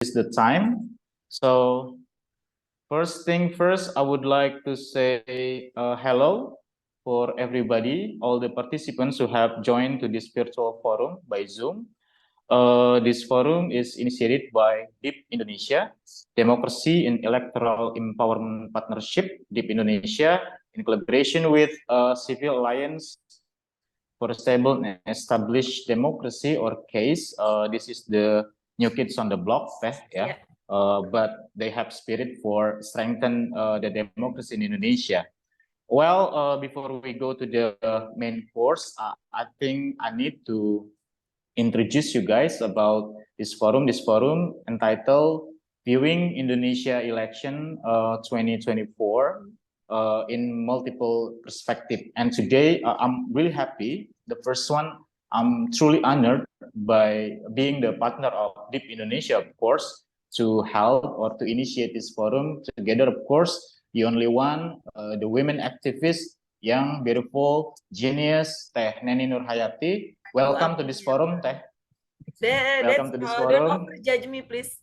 is the time. So first thing first, I would like to say hello for everybody, all the participants who have joined to this virtual forum by Zoom. This forum is initiated by DIP Indonesia, Democracy and Electoral Empowerment Partnership, DIP Indonesia, in collaboration with Civil Alliance for a Stable and Established Democracy, or CASE. This is the new kids on the block, yeah. But they have spirit for strengthen the democracy in Indonesia. Well, before we go to the main course, I think I need to introduce you guys about this forum. This forum entitled Viewing Indonesia Election 2024 in Multiple Perspective. And today I'm really happy. The first one, I'm truly honored by being the partner of DIP Indonesia, of course, to help or to initiate this forum together, of course, the only one, the women activist, young, beautiful, genius, Teh Neni Nurhayati. Welcome to this forum, Teh. Welcome to this forum. Don't judge me, please.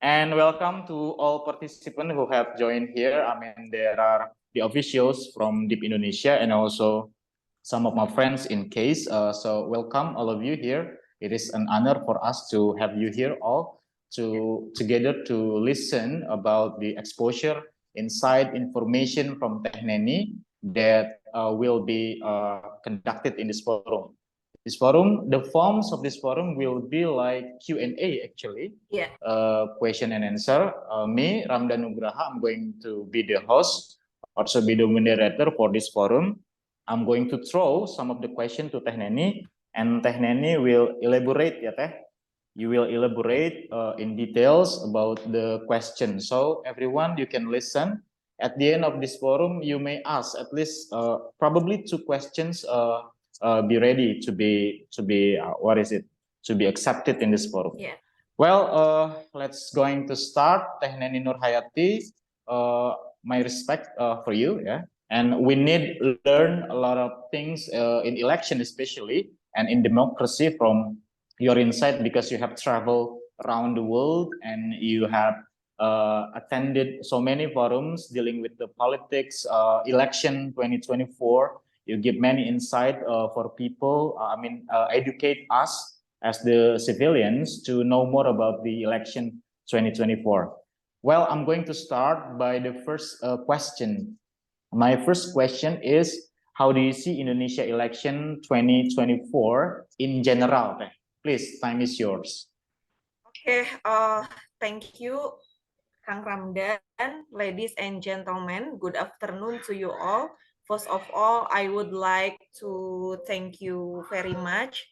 And welcome to all participants who have joined here. I mean, there are the officials from DIP Indonesia and also some of my friends in CASE. So welcome all of you here. It is an honor for us to have you here all together to listen about the exposure, insight, information from Teh Neni that will be conducted in this forum. This forum, the forms of this forum will be like Q&A actually. Yeah. Question and answer. Me, Ramdan Nugraha, I'm going to be the host, also be the moderator for this forum. I'm going to throw some of the question to Teh Neni, and Teh Neni will elaborate, ya Teh. You will elaborate in details about the question. So everyone, you can listen. At the end of this forum, you may ask at least probably 2 questions. Be ready to be what is it, to be accepted in this forum. Yeah. Well, let's going to start. Teh Neni Nurhayati, my respect for you, yeah. And we need learn a lot of things in election, especially, and in democracy from your insight, because you have traveled around the world and you have attended so many forums dealing with the politics, election 2024. You give many insight for people. Educate us as the civilians to know more about the election 2024. Well, I'm going to start by the first question. My first question is, how do you see Indonesia election 2024 in general? Please, time is yours. Okay, thank you, Kang Ramdan. Ladies and gentlemen, good afternoon to you all. First of all, I would like to thank you very much.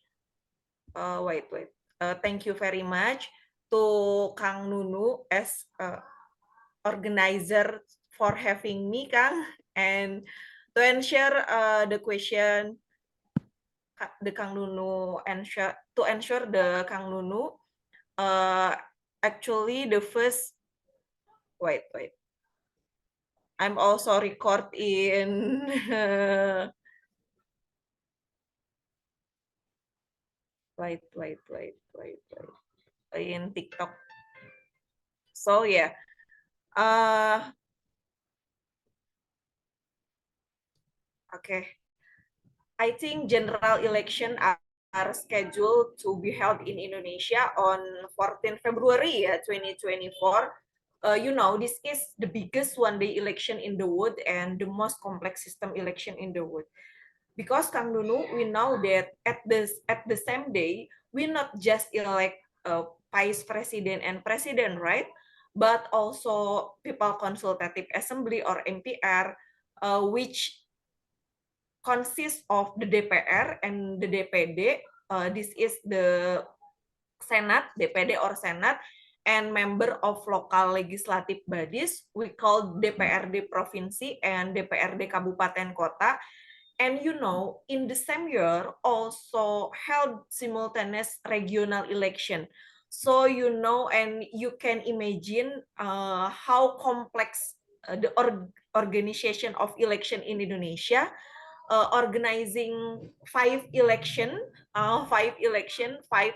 Thank you very much to Kang Nunu as organizer for having me, Kang, and to answer the question, the Kang Nunu answer the Kang Nunu. Actually, the first wait. I'm also record in wait in TikTok. So yeah. Okay. I think general election are scheduled to be held in Indonesia on 14 February 2024. This is the biggest one-day election in the world and the most complex system election in the world. Because Kang Nunu, we know that at the same day, we not just elect vice president and president, right? But also People Consultative Assembly or MPR, which consists of the DPR and the DPD. This is the Senate, DPD or Senate, and member of local legislative bodies. We call DPRD Provinsi and DPRD Kabupaten Kota. And in the same year, also held simultaneous regional election. So and you can imagine how complex the organization of election in Indonesia. Organizing 5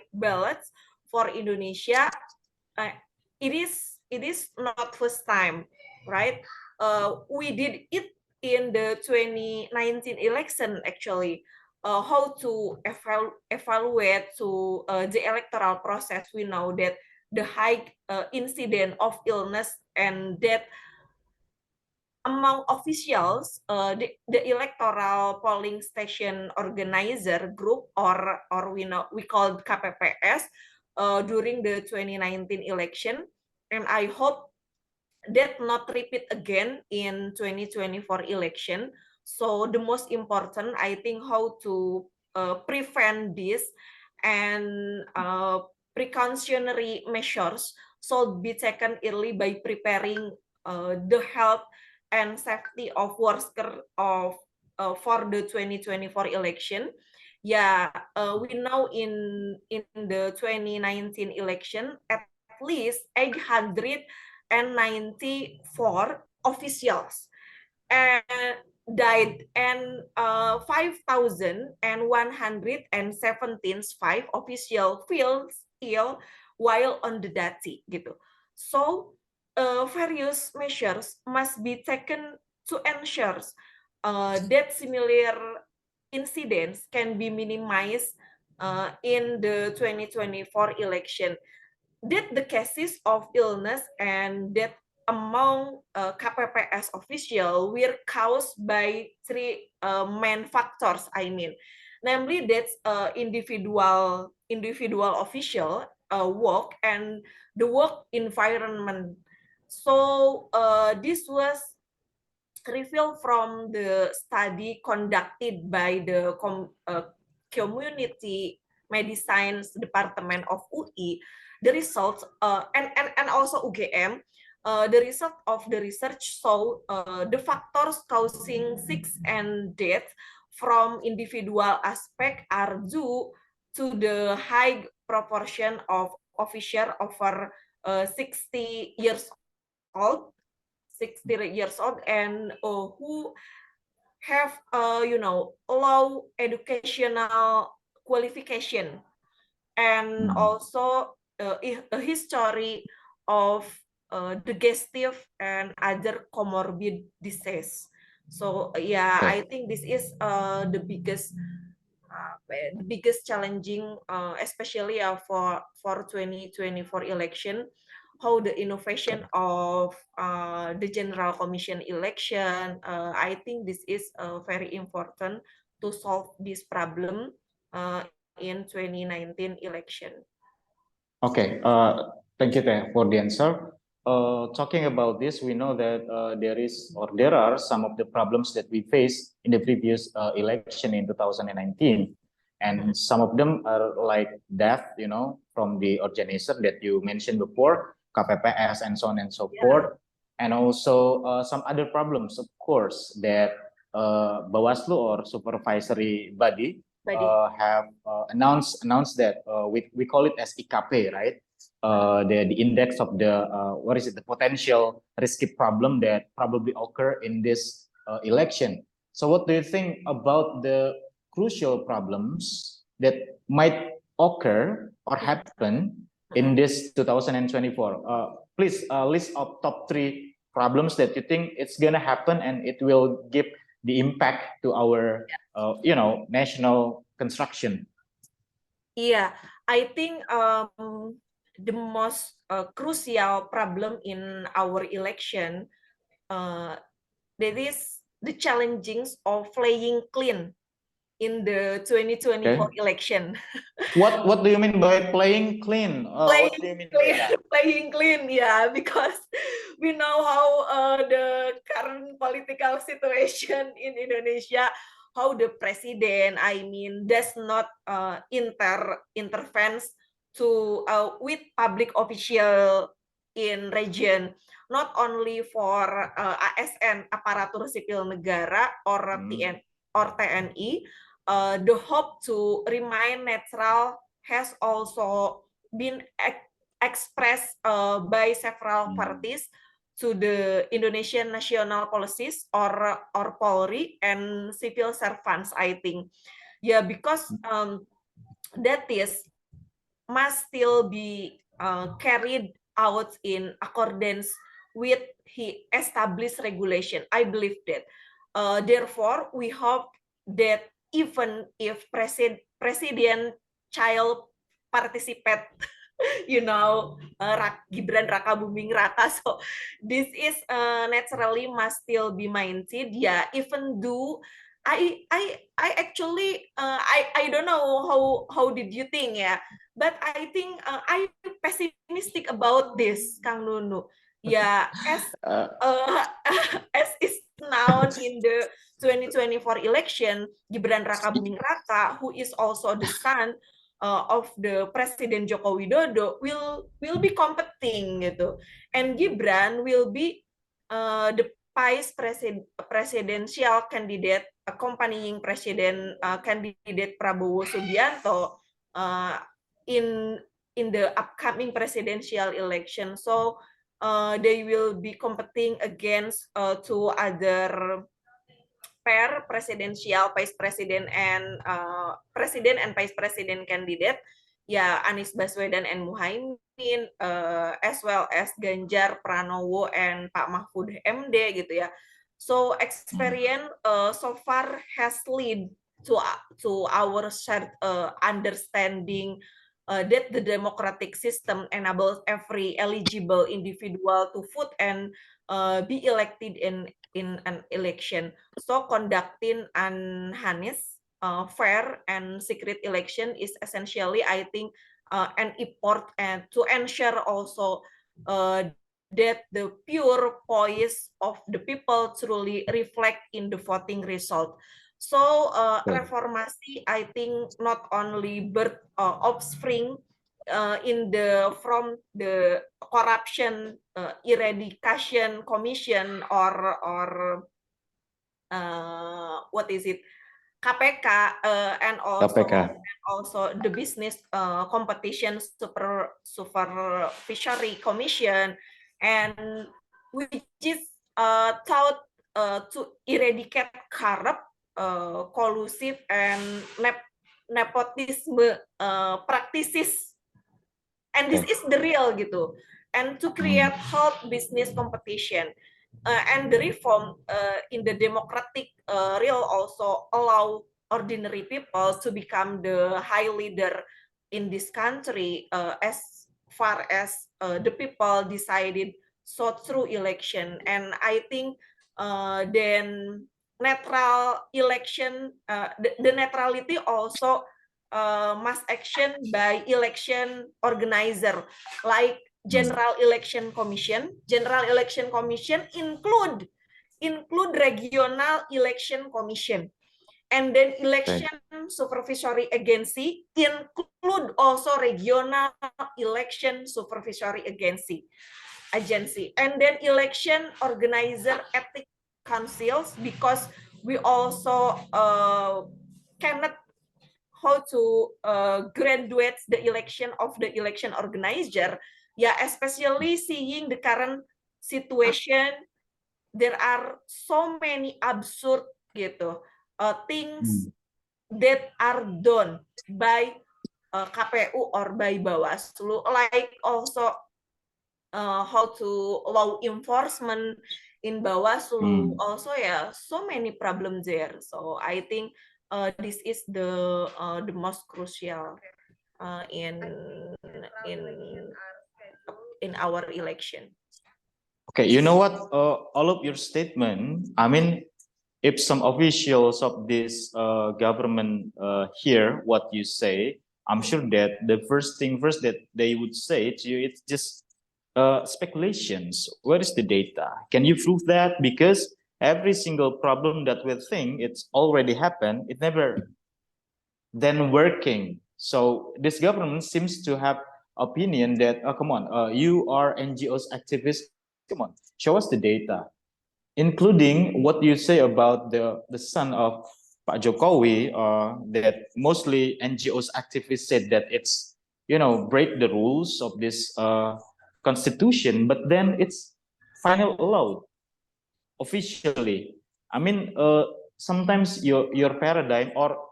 ballots for Indonesia, it is not first time, right? We did it in the 2019 election actually. How to evaluate to the electoral process. We know that the high incident of illness and death among officials, the electoral polling station organizer group, or we called KPPS, during the 2019 election, and I hope that not repeat again in 2024 election. So the most important, I think, how to prevent this, and precautionary measures should be taken early by preparing the health and safety of workers of for the 2024 election. Yeah, we know in the 2019 election, at least 894 officials and died, and 5,117 official feels ill while on the duty gitu. So various measures must be taken to ensure that similar incidents can be minimized in the 2024 election. That the cases of illness and death among KPPS official were caused by three main factors. I mean, namely that individual official work and the work environment. So this was revealed from the study conducted by the community medicine department of UI. The results and also UGM, the result of the research show the factors causing sick and death from individual aspect are due to the high proportion of officials over 60 years old, and who have low educational qualification, and also a history of digestive and other comorbid disease. So yeah, I think this is the biggest challenging, especially for 2024 election, how the innovation of the General Commission election. I think this is very important to solve this problem in 2019 election. Okay, thank you for the answer. Talking about this, we know that there are some of the problems that we faced in the previous election in 2019, and some of them are like death, from the organizer that you mentioned before, KPPS, and so on and so forth, and also some other problems, of course, that Bawaslu or supervisory body have announced that we call it as IKP, right? The index of the the potential risky problem that probably occur in this election. So what do you think about the crucial problems that might occur or happen in this 2024? Please list of top 3 problems that you think it's gonna happen and it will give the impact to our national construction. Yeah, I think the most crucial problem in our election, that is the challenges of playing clean in the 2024 election. What do you mean by playing clean? What do you mean by that? Playing clean, yeah, because we know how the current political situation in Indonesia, how the president, does not intervene to with public official in region, not only for ASN, aparatur sipil negara, or TNI. The hope to remain neutral has also been expressed by several parties to the Indonesian national policies, or Polri, and civil servants, I think. Yeah, because that is must still be carried out in accordance with the established regulation. I believe that. Therefore, we hope that even if president child participate, Gibran Raka Buming Raka, so this is naturally must still be minded. Yeah, even though I actually I don't know how did you think, yeah, but I think I pessimistic about this, Kang Nunu. Yeah, uh, as is known in the 2024 election, Gibran Raka Buming Raka, who is also the son of the Presiden Joko Widodo, will be competing gitu, and Gibran will be the vice presidential candidate accompanying Presiden candidate Prabowo Subianto in the upcoming presidential election. So they will be competing against two other pair presidential vice president and vice president candidate, ya Anies Baswedan and Muhaimin, as well as Ganjar Pranowo and Pak Mahfud MD gitu ya. So experience so far has lead to our shared understanding that the democratic system enables every eligible individual to vote and be elected in an election. So conducting an honest, fair, and secret election is essentially, I think, an effort and to ensure also that the pure voice of the people truly reflect in the voting result. So reformasi, I think, not only birth offspring from the corruption eradication commission or what is it, KPK, and also the business competition supervisory commission, and which is thought to eradicate corrupt, collusive, and nepotism practices, and this is the real gitu, and to create health business competition, and the reform in the democratic real also allow ordinary people to become the high leader in this country, as far as the people decided so through election. And I think then neutral election, the neutrality also mass action by election organizer, like General Election Commission. General Election Commission include regional election commission, and then election supervisory agency include also regional election supervisory agency, and then election organizer ethic councils, because we also cannot how to graduate the election of the election organizer, yeah, especially seeing the current situation, there are so many absurd gitu things that are done by KPU or by Bawaslu, like also how to law enforcement in Bawaslu, also yeah, so many problems there. So I think this is the most crucial in our election. Okay, you know what? All of your statement, I mean, if some officials of this government hear what you say, I'm sure that the first thing first that they would say to you, it's just speculations. Where is the data? Can you prove that? Because every single problem that we think it's already happened, it never then working. So this government seems to have opinion that, oh, come on, you are NGOs activists, come on, show us the data, including what you say about the son of Pak Jokowi, that mostly NGOs activists said that it's, break the rules of this constitution, but then it's final allowed officially. I mean, sometimes your paradigm or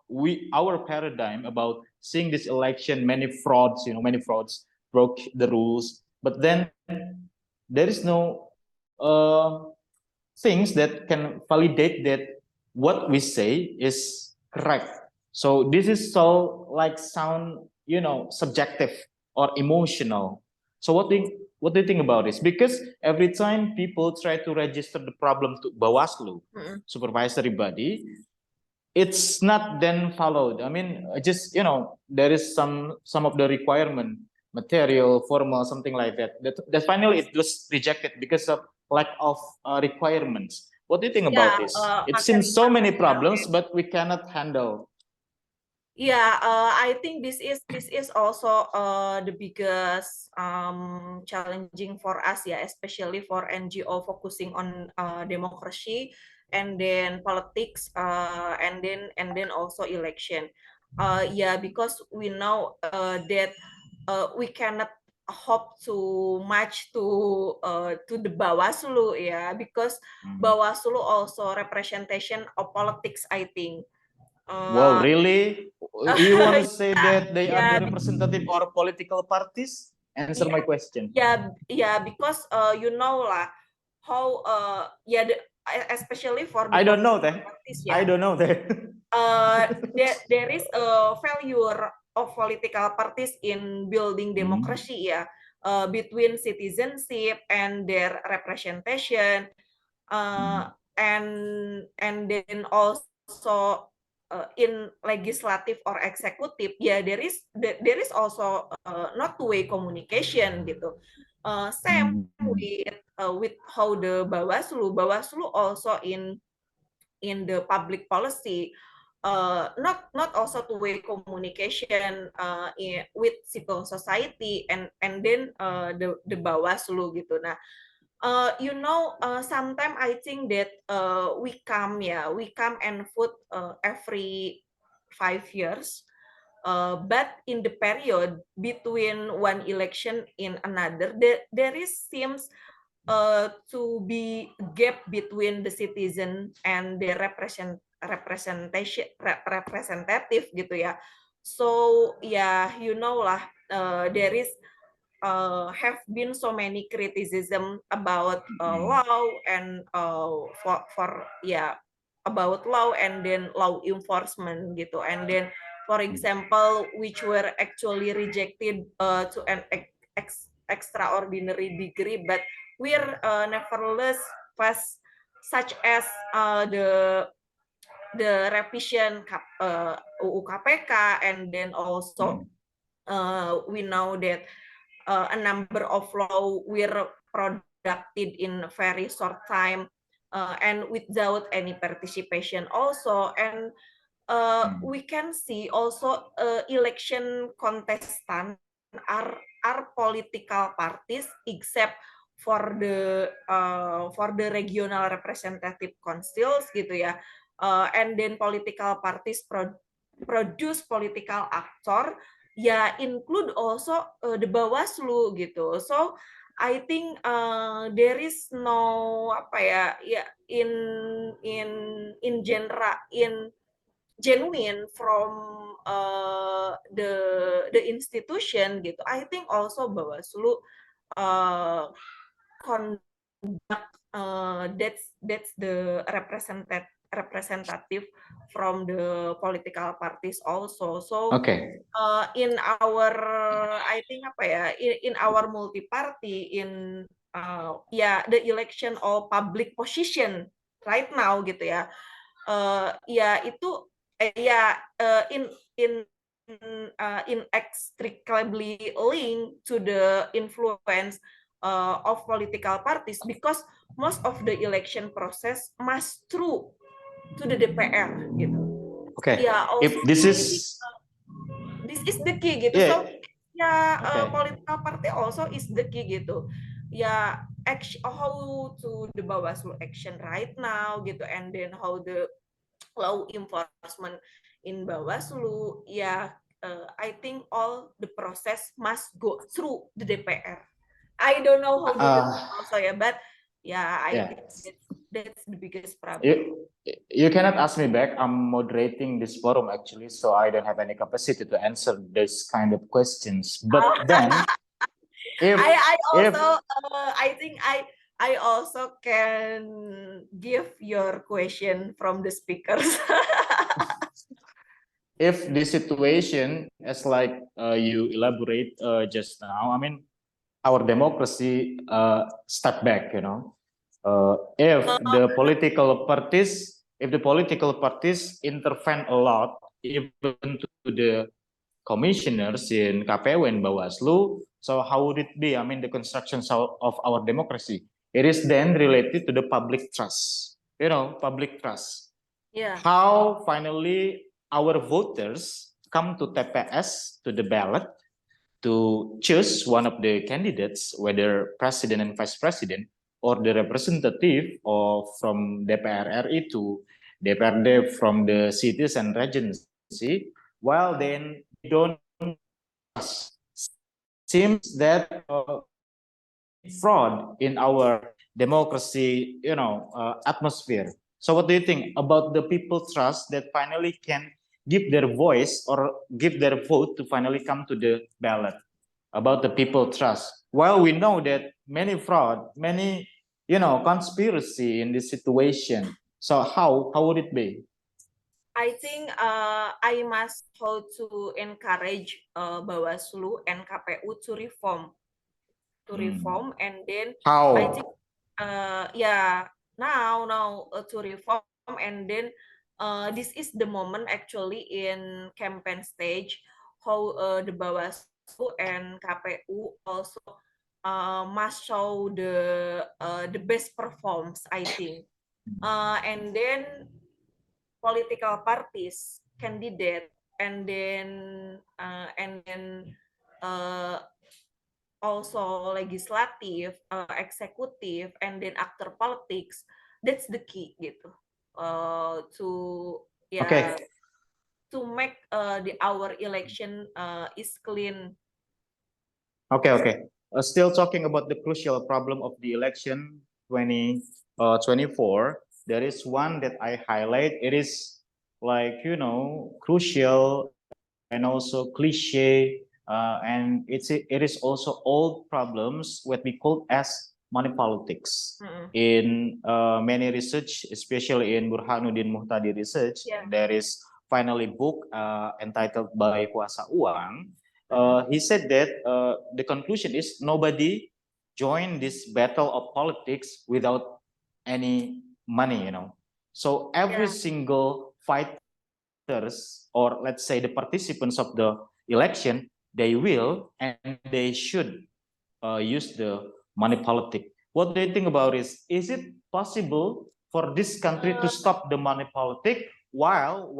our paradigm about seeing this election, many frauds, many frauds broke the rules, but then there is no things that can validate that what we say is correct. So this is so like sound, subjective or emotional. So what do you think about this? Because every time people try to register the problem to Bawaslu, supervisory body, it's not then followed. I mean, just there is some of the requirement, material, formal, something like that. That finally it was rejected because of lack of requirements. What do you think about this? It seems so many problems, but we cannot handle. Yeah, I think this is also the biggest challenging for us, yeah, especially for NGO focusing on democracy and then politics, and then also election. Yeah, because we know that we cannot hope to match to the Bawaslu, yeah, because Bawaslu also representation of politics, I think. Wow, really? You want to say that they are Yeah, the representative or political parties? Answer my question. yeah, because lah how especially for the I don't know political that. parties, I yeah. don't know that. There is a failure of political parties in building democracy, yeah, between citizenship and their representation, and then also in legislative or executive, yeah, there is also not two-way communication gitu. Same with how the Bawaslu also in the public policy, not also two-way communication with civil society and then the Bawaslu gitu. Nah, sometimes I think that we come and vote every 5 years. But in the period between one election in another, there is seems to be gap between the citizen and the representative gitu ya. So yeah, lah, there is have been so many criticism about law and about law and then law enforcement gitu, and then for example which were actually rejected to an extraordinary degree, but we're nevertheless fast, such as the revision UU KPK, and then also we know that a number of law were produced in a very short time and without any participation also, and we can see also election contestant are political parties except for the regional representative councils gitu ya, and then political parties produce political actor, ya include also the Bawaslu gitu. So I think there is no in general in genuine from the institution gitu. I think also Bawaslu conduct that's the representative from the political parties also. So in our I think in our multi-party in the election of public position right now gitu ya. Itu inextricably linked to the influence of political parties, because most of the election process must through to the DPR gitu. Okay. Also, if this is the key gitu. So political party also is the key gitu. How to the Bawaslu action right now gitu, and then how the law enforcement in Bawaslu, I think all the process must go through the DPR. I don't know how the also but I think That's the biggest problem. You cannot ask me back. I'm moderating this forum actually, so I don't have any capacity to answer this kind of questions. But then, if I think I also can give your question from the speakers. if the situation as like you elaborate just now, I mean, our democracy step back, you know. If the political parties, intervene a lot, even to the commissioners in KPU and Bawaslu, so how would it be? I mean, the construction of our democracy. It is then related to the public trust, you know, public trust. Yeah. How finally our voters come to TPS, to the ballot, to choose one of the candidates, whether president and vice president, or the representative of from DPR RI to DPRD from the cities and regency, while then they don't trust. Seems that fraud in our democracy, you know, atmosphere. So what do you think about the people trust that finally can give their voice or give their vote to finally come to the ballot? About the people trust. Well, we know that many fraud, many, you know, conspiracy in this situation. So how would it be? I think I must how to encourage Bawaslu and KPU to reform, and then How? I think yeah, now to reform, and then this is the moment actually in campaign stage how the Bawaslu and KPU also must show the best performs, I think, and then political parties candidate, and then also legislative, eksekutif, and then actor politics. That's the key gitu. To Okay. To make our election is clean. Okay. Still talking about the crucial problem of the election 2024. There is one that I highlight. It is like, you know, crucial and also cliche, and it is also old problems what we call as money politics. In many research, especially in Burhanuddin Muhtadi research, there is finally book entitled by Kuasa Uang. He said that the conclusion is nobody joined this battle of politics without any money, you know. So every single fighters, or let's say the participants of the election, they will and they should use the money politic. What do you think about this? Is it possible for this country to stop the money politic while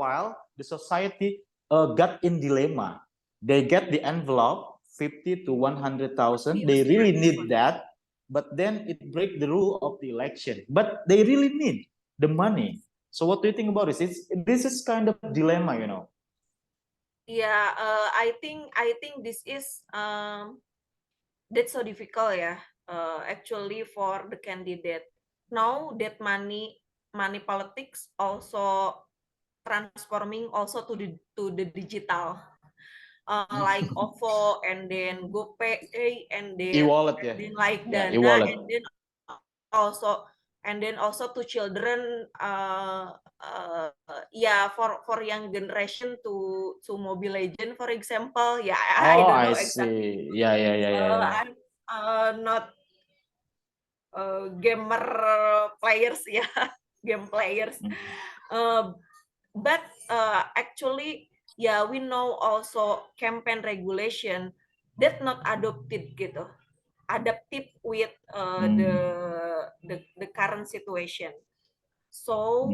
the society got in dilemma? They get the envelope 50 to 100,000. They really need that, but then it break the rule of the election. But they really need the money. So what do you think about this? This is kind of dilemma, you know. Yeah, I think this is that's so difficult, yeah. Actually, for the candidate now that money politics also transforming also to the digital, like OVO, and then GoPay, and then E-wallet, yeah. then like Yeah, Dana, e-wallet. and then also to children, yeah, for young generation to Mobile Legend, for example. Yeah, I Oh, don't know I exactly. see. Yeah. I'm not gamer players, yeah, game players. But actually, yeah, we know also campaign regulation that not adopted gitu, adaptive with the current situation. So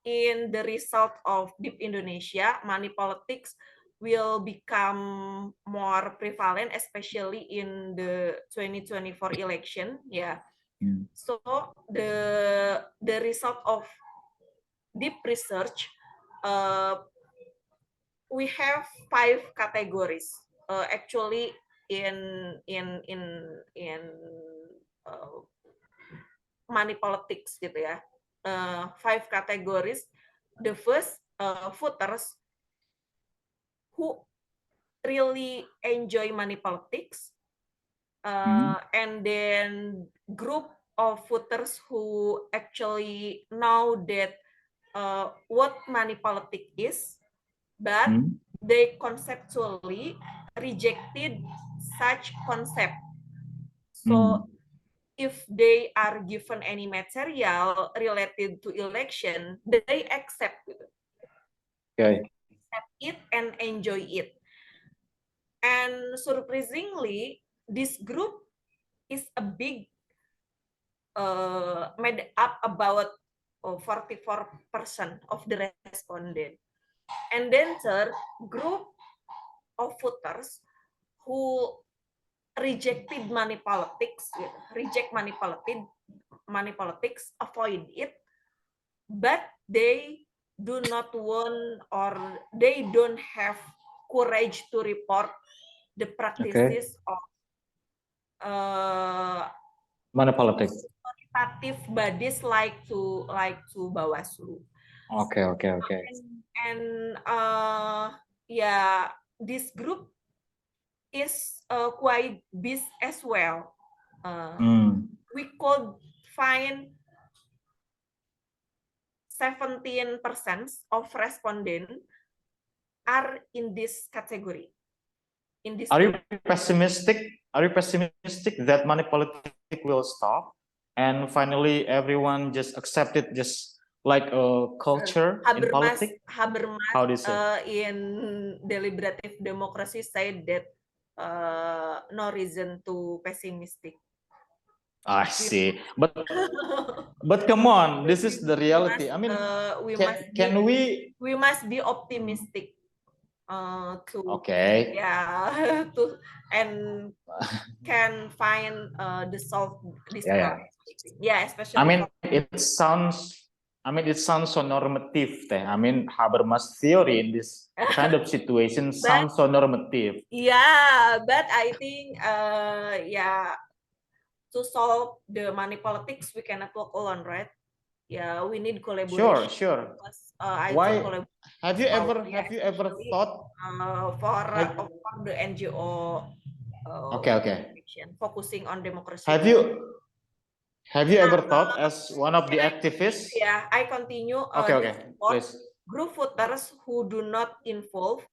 in the result of Deep Indonesia, money politics will become more prevalent, especially in the 2024 election. Yeah. So the result of deep research, we have 5 categories. Actually, in uh, money politics gitu ya. 5 categories. The first, voters who really enjoy money politics, and then group of voters who actually know that what money politics is, but they conceptually rejected such concept. So if they are given any material related to election, they accept it. Okay. Accept it and enjoy it. And surprisingly, this group is a big, made up about 44% of the respondent. And then third, group of voters who rejected money politics, money politics, avoid it, but they do not want or they don't have courage to report the practices of money politics. Authoritative bodies like to Bawaslu. Okay. And yeah, this group is quite big as well. We could find 17% of respondents are in this category. Are you pessimistic? Are you pessimistic that money politics will stop and finally everyone just accept it, just like a culture in politics? Habermas How do you say? In deliberative democracy said that no reason to pessimistic. I see, but come on, this is the reality. I mean, we must be optimistic. Okay. Yeah, and can find the solve this problem. Yeah, especially. I mean, it sounds so normative, teh. I mean, Habermas theory in this kind of situation sounds so normative. Yeah, but I think, yeah, to solve the money politics, we cannot work alone, right? Yeah, we need collaboration. Sure. Why? Have you ever thought for the NGO? Okay. Focusing on democracy. Have you ever thought as one of the activists? Yeah, I continue. Okay. Please. Group voters who do not involve,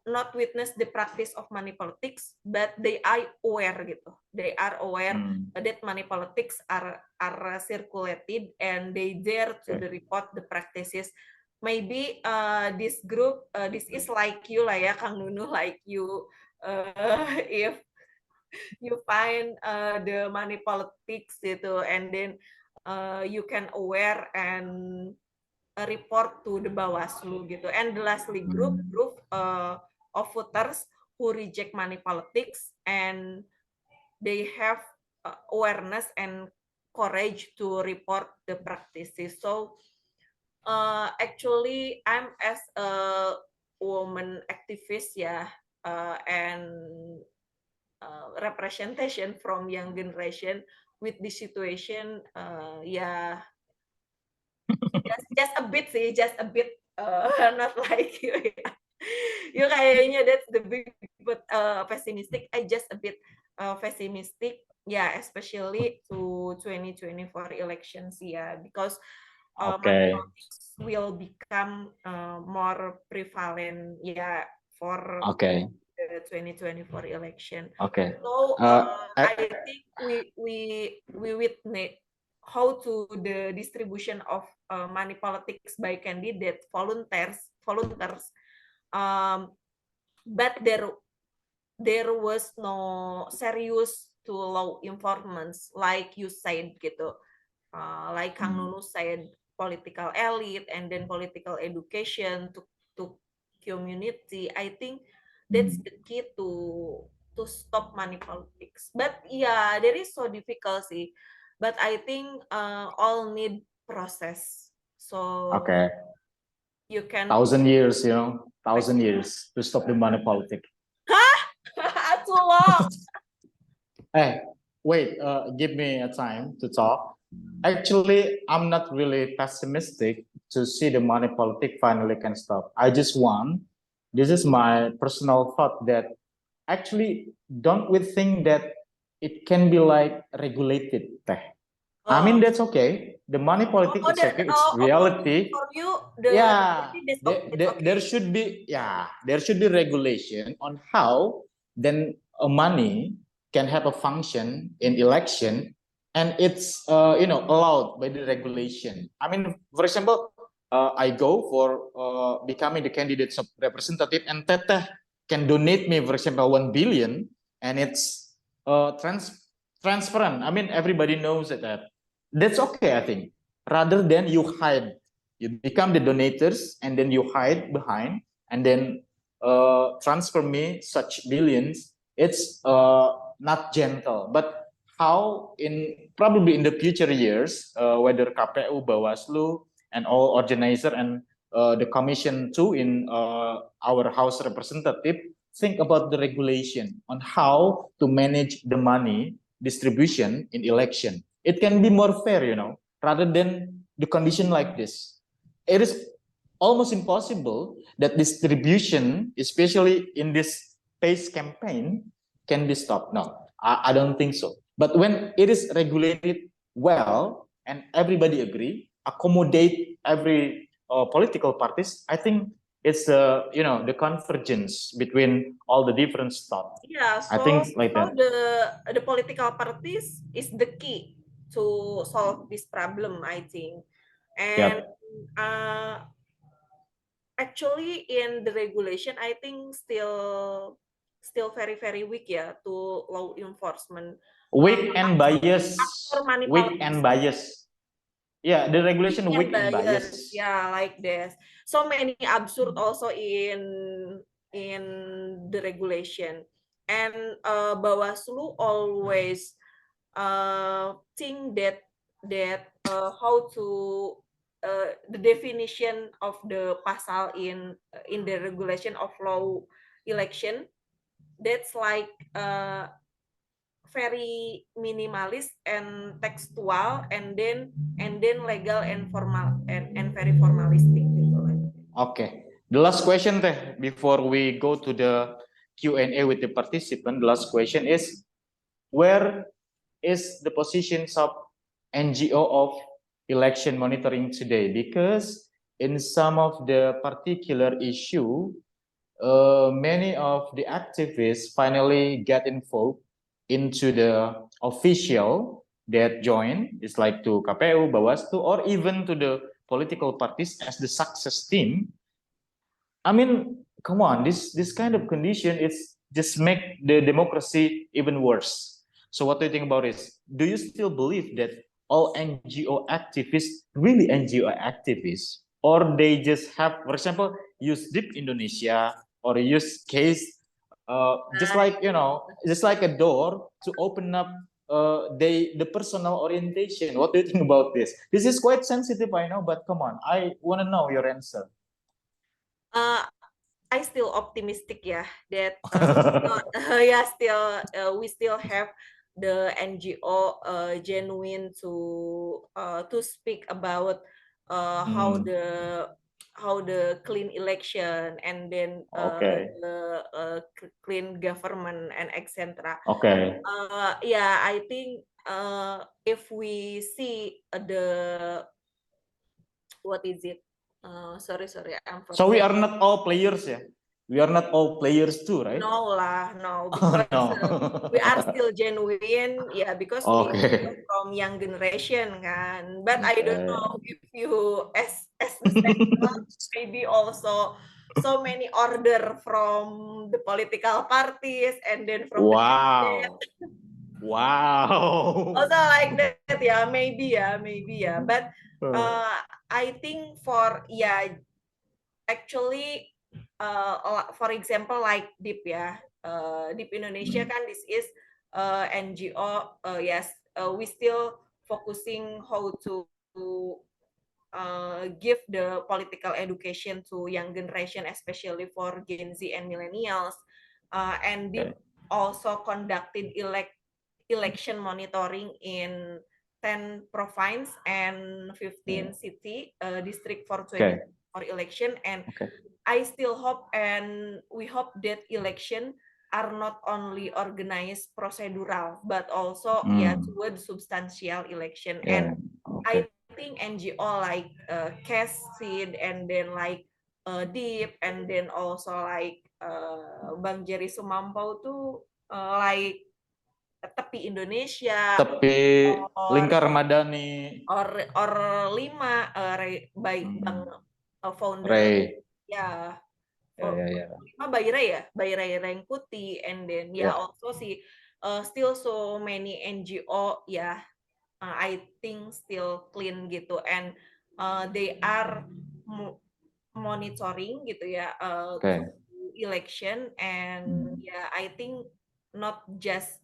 not witness the practice of money politics, but they are aware gitu. They are aware that money politics are circulated and they dare to report the practices. Maybe this group, this is like you lah ya, Kang Nunu, like you. If you find the money politics gitu, and then you can aware and report to the Bawaslu gitu. And lastly, group of voters who reject money politics and they have awareness and courage to report the practices. So actually, I'm as a woman activist, yeah, and representation from young generation with this situation, yeah, just a bit sih, not like you. You kayaknya that's the big but pessimistic. I just a bit pessimistic, yeah, especially to 2024 elections, yeah, because politics will become more prevalent, yeah, for the 2024 election. So I think we witness how to the distribution of money politics by candidate volunteers, but there was no serious to law informants like you said gitu, like Kang Nunu said, political elite and then political education to community. I think that's the key to stop money politics. But yeah, there is so difficult sih. But I think all need process. So you can 1,000 years, 1,000 years to stop the money politics. Too long. Hey, wait, give me a time to talk. Actually, I'm not really pessimistic to see the money politic finally can stop. I just want, this is my personal thought that actually, don't we think that it can be like regulated, Teh? I mean, Oh, that's okay. The money politic, it's okay. It's reality. for you, the Yeah, it's there okay. should be, yeah, there should be regulation on how then a money can have a function in election, and it's allowed by the regulation. I mean, for example, I go for becoming the candidates of representative, and Teteh can donate me, for example, 1 billion, and it's transparent. I mean, everybody knows that. That's okay, I think. Rather than you hide, you become the donators, and then you hide behind, and then transfer me such billions. It's not gentle. But how in probably in the future years, whether KPU, Bawaslu, and all organizer and the commission too in our House representative think about the regulation on how to manage the money distribution in election. It can be more fair, rather than the condition like this. It is almost impossible that distribution, especially in this pace campaign, can be stopped. No, I don't think so. But when it is regulated well and everybody agree, accommodate every political parties, I think it's the convergence between all the different stuff. Yeah, I so think like that. the political parties is the key to solve this problem, I think. And Yep. actually in the regulation, I think still very very weak ya to law enforcement. Weak and bias. After Weak and manipulation bias. Yeah, the regulation and weak and bias, bias. yeah, like this. So many absurd also in the regulation, and Bawaslu always think that how to the definition of the pasal in the regulation of law election, that's like very minimalist and textual, and then legal and formal and very formalistic gitu. Okay. The last question teh before we go to the Q&A with the participant. The last question is, where is the positions of NGO of election monitoring today? Because in some of the particular issue, many of the activists finally get involved into the official that join. It's like to KPU, Bawaslu, or even to the political parties as the success team. I mean, come on, this kind of condition is just make the democracy even worse. So what do you think about this? Do you still believe that all NGO activists really NGO activists, or they just have, for example, use Deep Indonesia or use case, just like a door to open up the personal orientation. What do you think about this? This is quite sensitive, I know, but come on, I want to know your answer. I still optimistic ya that yeah, still we still have the NGO genuine to speak about how the clean election, and then Okay. the clean government and etc. Okay. Yeah, I think if we see the what is it? Sorry, I'm So we forgetting. are not all players, yeah. We are not all players too, right? No lah, no, Oh, because we are no. still genuine, yeah, because we are Okay. from young generation kan. But I don't Okay. know if you as the sector, maybe also so many order from the political parties and then from the cabinet. Wow. Wow. Also like that, yeah, maybe ya. But I think for yeah, actually for example like Deep ya, Deep Indonesia kan, this is NGO, yes, we still focusing how to give the political education to young generation, especially for Gen Z and millennials, and Deep Okay. also conducted election monitoring in 10 province and 15 city district for Okay. 2024 election, and Okay. I still hope and we hope that election are not only organized procedural but also toward substantial election. Yeah. And Okay. I think NGO like CAS, SEED, and then like DEEP, and then also like Bang Jerry Sumampo tuh like Tepi Indonesia, Tepi or Lingkar Madani, or Lima by Bang founder Ray. ya. Yeah. Lima by Ray Rengkuti, and then Yeah. also still so many NGO I think still clean gitu, and they are monitoring gitu ya Okay. to election, and I think not just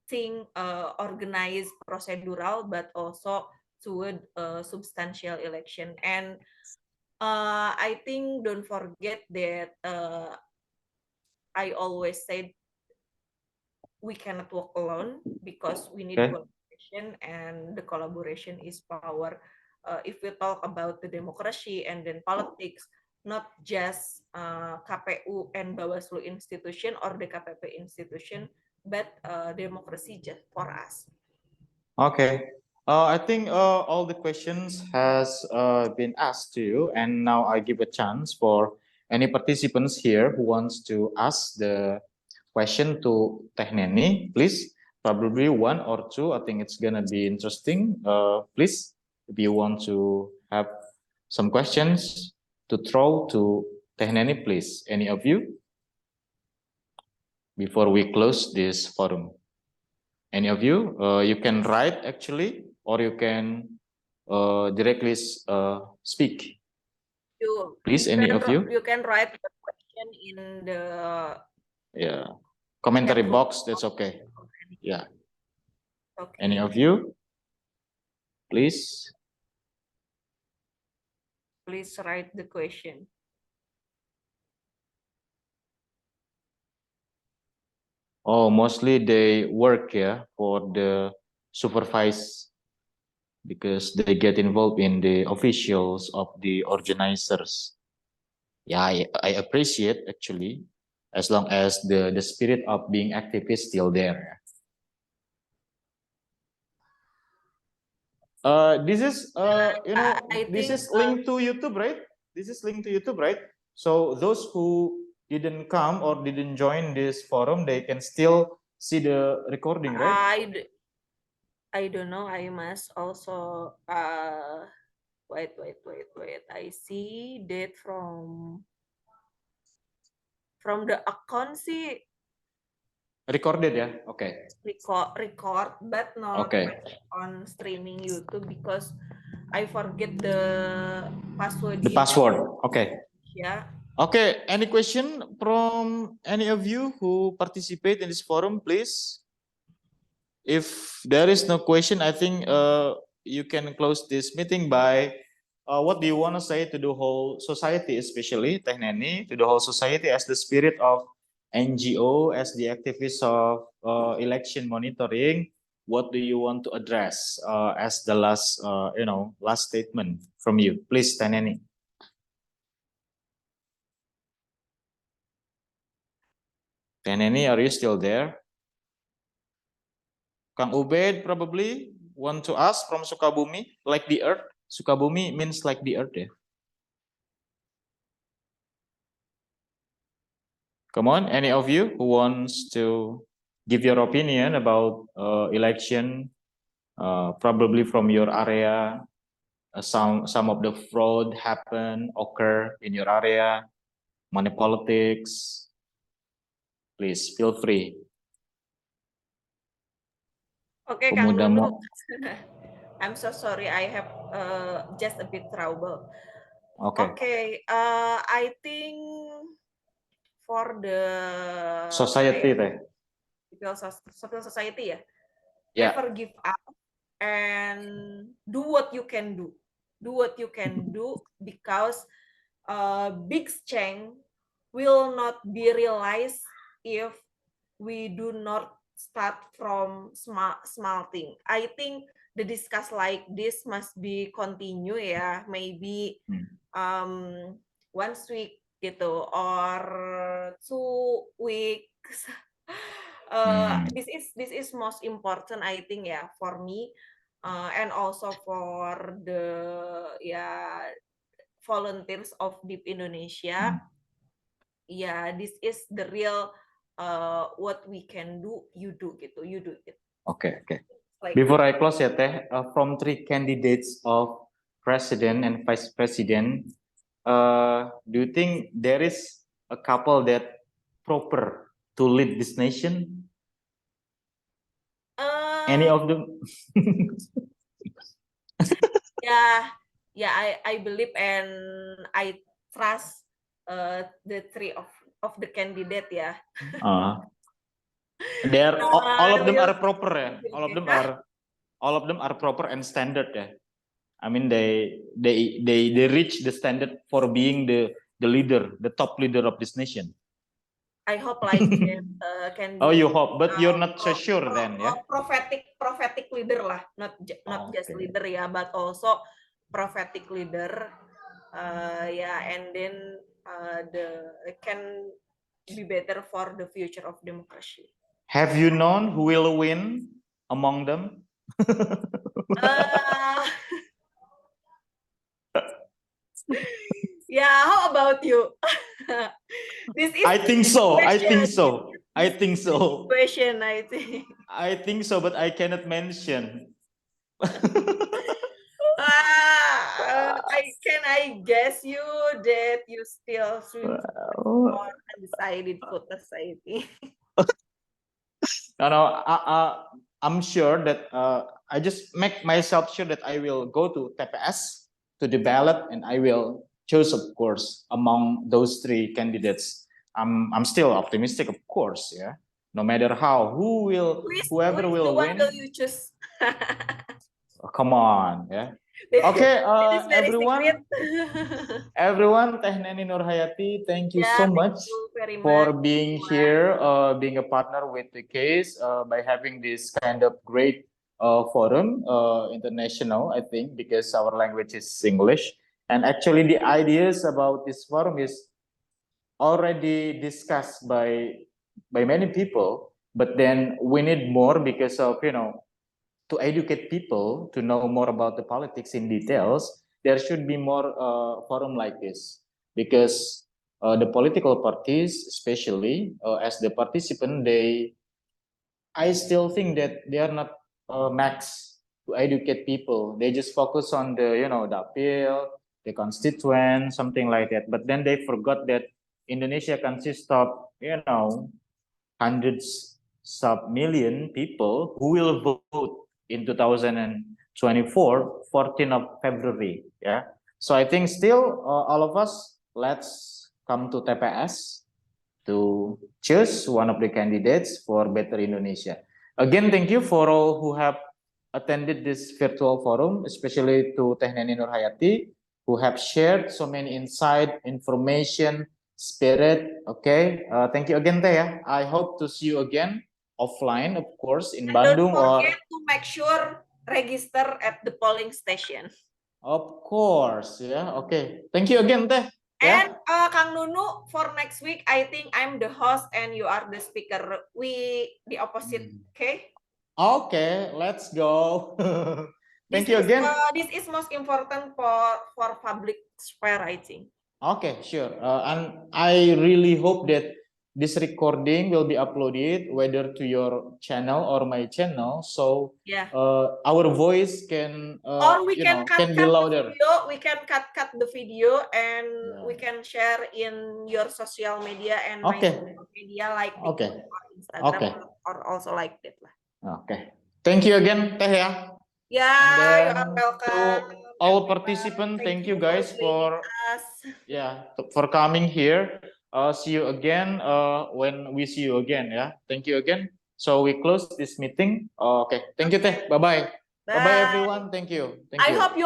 think organized procedural but also toward substantial election. And I think don't forget that I always said we cannot walk alone because we need collaboration, and the collaboration is power. If we talk about the democracy and then politics, not just KPU and Bawaslu institution or the KPP institution, but democracy just for us. Okay. I think all the questions has been asked to you, and now I give a chance for any participants here who wants to ask the question to Teh Neni, please. Probably one or two. I think it's gonna be interesting. Please, if you want to have some questions to throw to Teh Neni, please. Any of you? Before we close this forum. Any of you? You can write actually, or you can directly speak. Please, any of you? You can write the question in the commentary box. That's okay. Yeah. Okay. Any of you? Please. Please write the question. Oh, mostly they work for the supervise, because they get involved in the officials of the organizers. Yeah, I appreciate actually, as long as the spirit of being active is still there. This is this is linked to YouTube, right? This is linked to YouTube, right? So those who didn't come or didn't join this forum, they can still see the recording, right? I don't know. I must also wait. I see that from the account sih Recorded ya, okay. Record, but not on streaming YouTube because I forget the password. The password, okay. Yeah. Okay, any question from any of you who participate in this forum, please? If there is no question, I think you can close this meeting by what do you want to say to the whole society, especially Teh Neni, to the whole society as the spirit of NGO, as the activists of election monitoring. What do you want to address as the last, last statement from you? Please, Teh Neni. Teh Neni, are you still there? Kang Ubed probably want to ask from Sukabumi, like the earth. Sukabumi means like the earth, yeah. Come on, any of you who wants to give your opinion about election, probably from your area, some of the fraud occur in your area, money politics, please feel free. Okay, Kang Nunu. I'm so sorry, I have just a bit trouble. Okay, I think for the society, civil society, yeah. Never give up and do what you can do. Do what you can do because big change will not be realized if we do not start from small thing. I think the discuss like this must be continue ya, maybe once week gitu or 2 weeks. This is most important I think ya for me and also for the volunteers of DIP Indonesia. Yeah, this is the real what we can do, you do gitu. Okay. Like Before I close ya Teh, from 3 candidates of president and vice president, do you think there is a couple that proper to lead this nation? Any of them? Yeah, I believe and I trust the 3 of the candidate ya. They are all of them are proper ya. All of them are proper and standard ya. I mean they reach the standard for being the leader, the top leader of this nation. I hope like that can be. Oh, you hope, but you're not so sure then, yeah? Prophetic leader lah, not just leader ya, but also prophetic leader. And then can be better for the future of democracy. Have you known who will win among them? Yeah, how about you? I think so. Question, I think. I think so, but I cannot mention. I guess you that you still swim for undecided voters, I think. No, I'm sure that I just make myself sure that I will go to TPS to the ballot and I will choose, of course, among those 3 candidates. I'm still optimistic, of course, yeah. No matter how, whoever will win. Will you choose? Oh, come on, yeah. Okay, everyone, Teh Neni Nurhayati, thank you so much for being here, being a partner with the case by having this kind of great forum, international, I think, because our language is English. And actually the ideas about this forum is already discussed by many people, but then we need more because of, to educate people to know more about the politics in details. There should be more forum like this because the political parties, especially as the participant, I still think that they are not max to educate people. They just focus on the the appeal, the constituent, something like that. But then they forgot that Indonesia consists of hundreds of million people who will vote in 2024, 14th of February. Yeah. So I think still all of us, let's come to TPS to choose one of the candidates for Better Indonesia. Again, thank you for all who have attended this virtual forum, especially to Teh Neni Nurhayati, who have shared so many insight, information, spirit. Okay, thank you again, Teh. I hope to see you again offline, of course, in Bandung. Don't forget to make sure register at the polling station. Of course, yeah. Okay, thank you again, Teh. And Kang Nunu, for next week, I think I'm the host and you are the speaker. We the opposite, okay? Okay, let's go. Thank you again. This is most important for public sphere, I think. Okay, sure. And I really hope that this recording will be uploaded whether to your channel or my channel, so our voice can or we can cut be louder. We can cut the video and we can share in your social media and my media like TikTok or Instagram or also like that lah. Okay. Thank you again, Teh ya. Yeah, you are welcome. To all participants, thank you guys for coming here. See you again when we see you again. Yeah, thank you again. So we close this meeting. Okay, thank you, Teh. Bye bye. Bye bye everyone. Thank you. I hope you